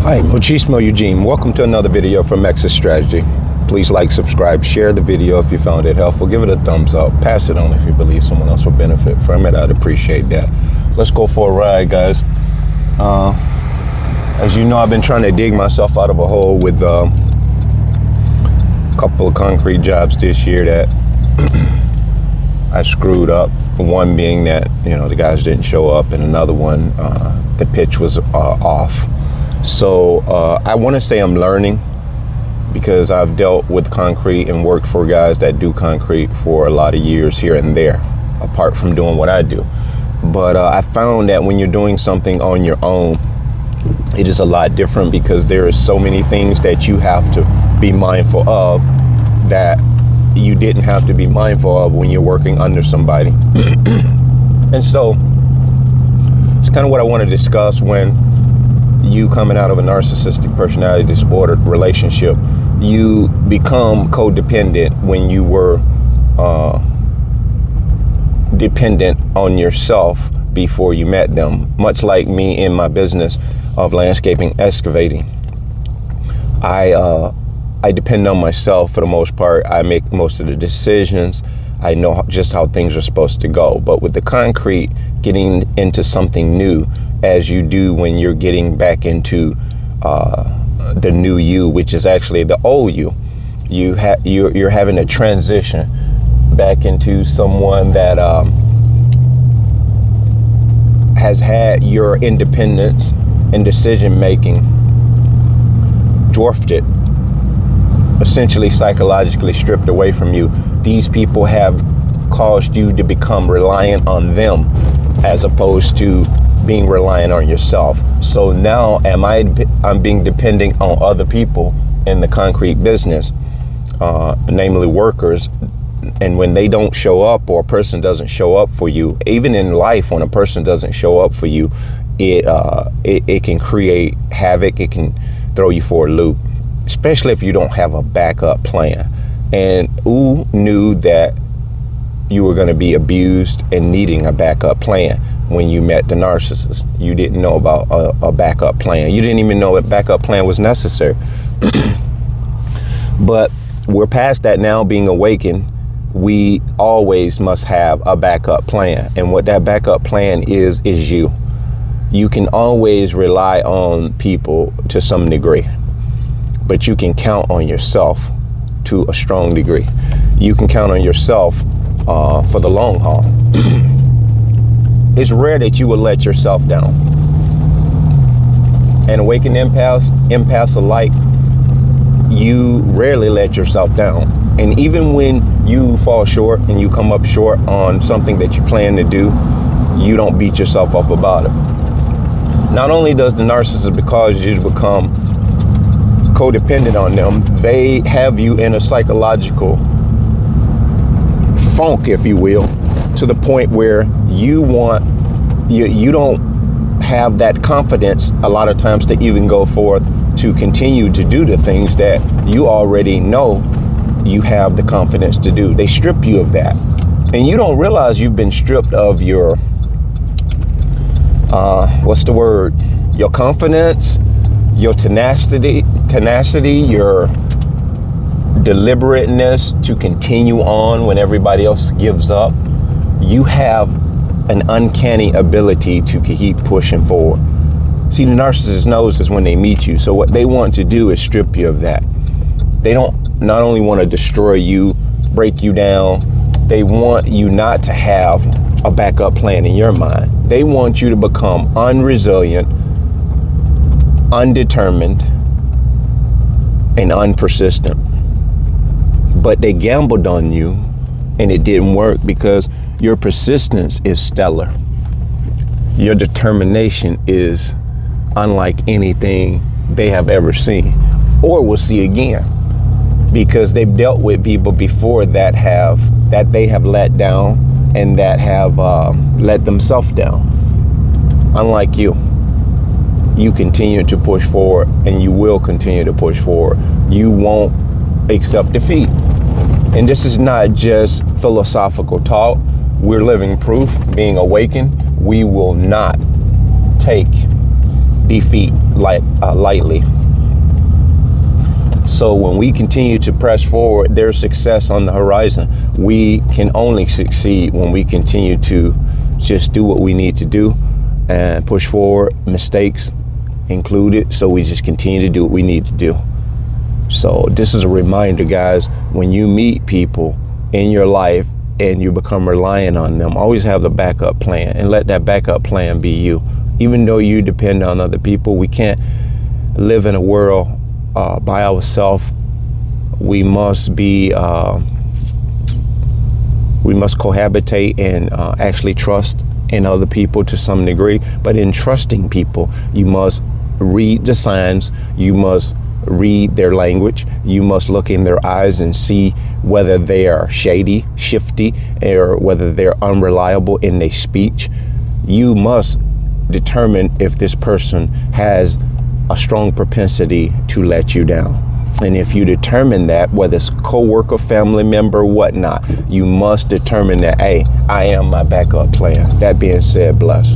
Hi, Muchismo Eugene. Welcome to another video from Exit Strategy. Please like, subscribe, share the video if you found it helpful. Give it a thumbs up. Pass it on if you believe someone else will benefit from it. I'd appreciate that. Let's go for a ride, guys. As you know, I've been trying to dig myself out of a hole with a couple of concrete jobs this year that I screwed up. One being that, the guys didn't show up, and another one, the pitch was off. So I want to say I'm learning, because I've dealt with concrete and worked for guys that do concrete for a lot of years here and there, apart from doing what I do. But I found that when you're doing something on your own, it is a lot different, because there is so many things that you have to be mindful of that you didn't have to be mindful of when you're working under somebody. And so it's kind of what I want to discuss. When you coming out of a narcissistic personality disordered relationship, you become codependent when you were dependent on yourself before you met them. Much like me in my business of landscaping excavating, I depend on myself for the most part. I make most of the decisions. I know just how things are supposed to go. But with the concrete, getting into something new, as you do when you're getting back into the new you, which is actually the old you, you're having a transition back into someone that has had your independence and decision making dwarfed it, essentially psychologically stripped away from you. These people have caused you to become reliant on them as opposed to being reliant on yourself. So now I'm being dependent on other people in the concrete business, namely workers. And when they don't show up, or a person doesn't show up for you, even in life, when a person doesn't show up for you, it can create havoc. It can throw you for a loop, especially if you don't have a backup plan. And who knew that you were going to be abused and needing a backup plan when you met the narcissist? You didn't know about a backup plan. You didn't even know a backup plan was necessary. But we're past that now, being awakened. We always must have a backup plan. And what that backup plan is you. You can always rely on people to some degree, but you can count on yourself to a strong degree. You can count on yourself for the long haul. It's rare that you will let yourself down. And awakened empaths alike, you rarely let yourself down. And even when you fall short and you come up short on something that you plan to do, you don't beat yourself up about it. Not only does the narcissist cause you to become codependent on them, they have you in a psychological funk, if you will, to the point where you don't have that confidence a lot of times to even go forth to continue to do the things that you already know you have the confidence to do. They strip you of that, and you don't realize you've been stripped of your your confidence, your tenacity, your deliberateness to continue on when everybody else gives up. You have an uncanny ability to keep pushing forward. See, the narcissist knows this when they meet you. So what they want to do is strip you of that. They don't not only want to destroy you, break you down, they want you not to have a backup plan in your mind. They want you to become unresilient, undetermined, and unpersistent. But they gambled on you, and it didn't work, because your persistence is stellar. Your determination is unlike anything they have ever seen or will see again, because they've dealt with people before that they have let down and that have let themselves down. Unlike you continue to push forward, and you will continue to push forward. You won't accept defeat. And this is not just philosophical talk. We're living proof. Being awakened, we will not take defeat lightly. So when we continue to press forward, there's success on the horizon. We can only succeed when we continue to just do what we need to do and push forward, mistakes included. So we just continue to do what we need to do. So this is a reminder, guys, when you meet people in your life and you become reliant on them, always have the backup plan, and let that backup plan be you. Even though you depend on other people, we can't live in a world by ourselves. We must cohabitate and actually trust in other people to some degree. But in trusting people, you must read the signs, you must read their language, you must look in their eyes and see whether they are shady, shifty, or whether they're unreliable in their speech. You must determine if this person has a strong propensity to let you down. And if you determine that, whether it's co-worker, family member, whatnot, you must determine that, hey, I am my backup plan. That being said, bless.